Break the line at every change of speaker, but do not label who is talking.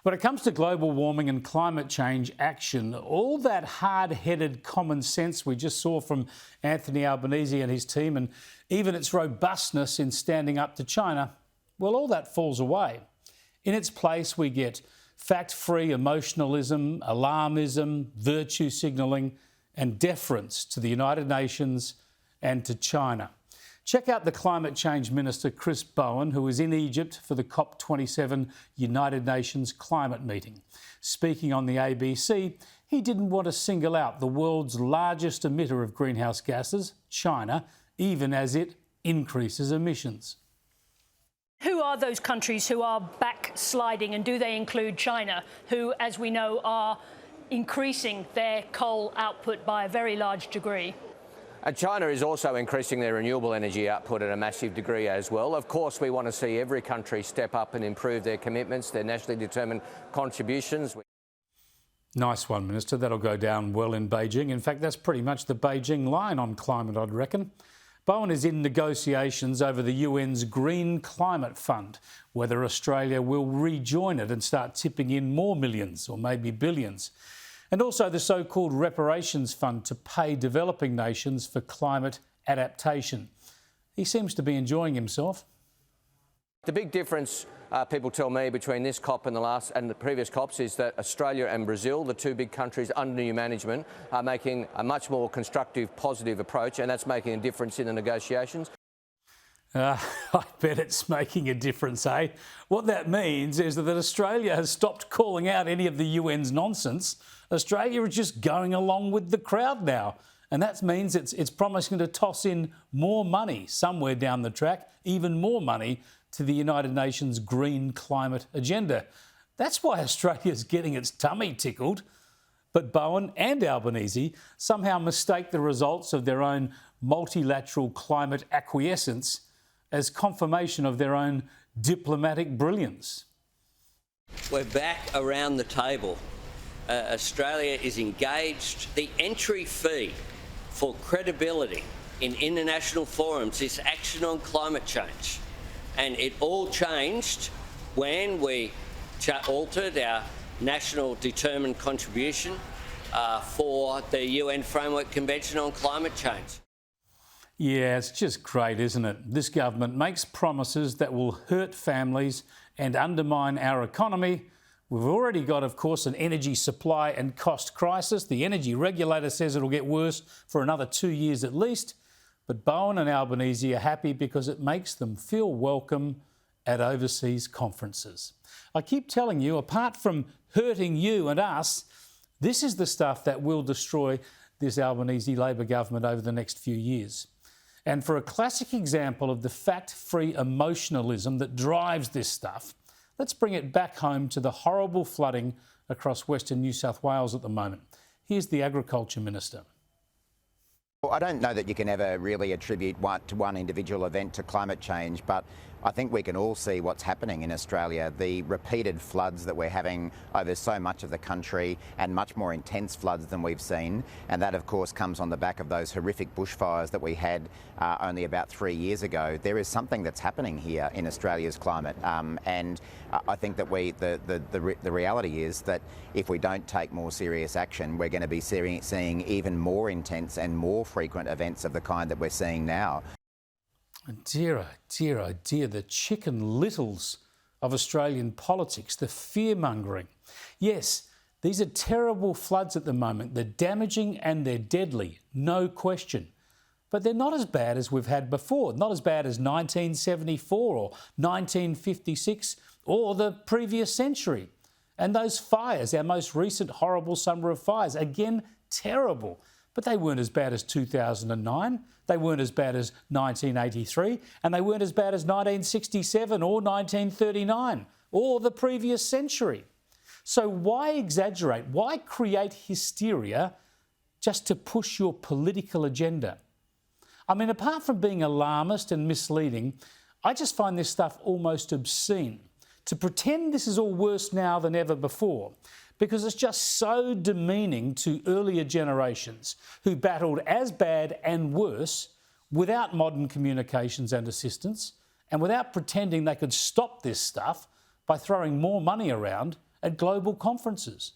When it comes to global warming and climate change action, all that hard-headed common sense we just saw from Anthony Albanese and his team, and even its robustness in standing up to China, well, all that falls away. In its place, we get fact-free emotionalism, alarmism, virtue signalling, and deference to the United Nations and to China. Check out the Climate Change Minister Chris Bowen, who is in Egypt for the COP27 United Nations climate meeting. Speaking on the ABC, he didn't want to single out the world's largest emitter of greenhouse gases, China, even as it increases emissions.
Who are those countries who are backsliding, and do they include China, who, as we know, are increasing their coal output by a very large degree?
China is also increasing their renewable energy output at a massive degree as well. Of course, we want to see every country step up and improve their commitments, their nationally determined contributions.
Nice one, Minister. That'll go down well in Beijing. In fact, that's pretty much the Beijing line on climate, I'd reckon. Bowen is in negotiations over the UN's Green Climate Fund, whether Australia will rejoin it and start tipping in more millions or maybe billions. And also the so-called reparations fund to pay developing nations for climate adaptation. He seems to be enjoying himself.
The big difference, people tell me, between this COP and the previous COPs is that Australia and Brazil, the two big countries under new management, are making a much more constructive, positive approach, and that's making a difference in the negotiations.
I bet it's making a difference, eh? What that means is that Australia has stopped calling out any of the UN's nonsense. Australia is just going along with the crowd now. And that means it's promising to toss in more money somewhere down the track, even more money to the United Nations green climate agenda. That's why Australia's getting its tummy tickled. But Bowen and Albanese somehow mistake the results of their own multilateral climate acquiescence as confirmation of their own diplomatic brilliance.
We're back around the table. Australia is engaged. The entry fee for credibility in international forums is action on climate change. And it all changed when we altered our national determined contribution for the UN Framework Convention on Climate Change.
Yeah, it's just great, isn't it? This government makes promises that will hurt families and undermine our economy. We've already got, of course, an energy supply and cost crisis. The energy regulator says it'll get worse for another 2 years at least. But Bowen and Albanese are happy because it makes them feel welcome at overseas conferences. I keep telling you, apart from hurting you and us, this is the stuff that will destroy this Albanese Labor government over the next few years. And for a classic example of the fact-free emotionalism that drives this stuff, let's bring it back home to the horrible flooding across Western New South Wales at the moment. Here's the Agriculture Minister.
Well, I don't know that you can ever really attribute one individual event to climate change, but I think we can all see what's happening in Australia. The repeated floods that we're having over so much of the country, and much more intense floods than we've seen. And that, of course, comes on the back of those horrific bushfires that we had only about 3 years ago. There is something that's happening here in Australia's climate. And I think that the reality is that if we don't take more serious action, we're going to be seeing even more intense and more frequent events of the kind that we're seeing now.
Dear, oh dear, oh dear, the chicken littles of Australian politics, the fear-mongering. Yes, these are terrible floods at the moment. They're damaging and they're deadly, no question. But they're not as bad as we've had before, not as bad as 1974 or 1956 or the previous century. And those fires, our most recent horrible summer of fires, again, terrible. But they weren't as bad as 2009, they weren't as bad as 1983, and they weren't as bad as 1967 or 1939 or the previous century. So why exaggerate? Why create hysteria just to push your political agenda? I mean, apart from being alarmist and misleading, I just find this stuff almost obscene. To pretend this is all worse now than ever before, because it's just so demeaning to earlier generations who battled as bad and worse without modern communications and assistance, and without pretending they could stop this stuff by throwing more money around at global conferences.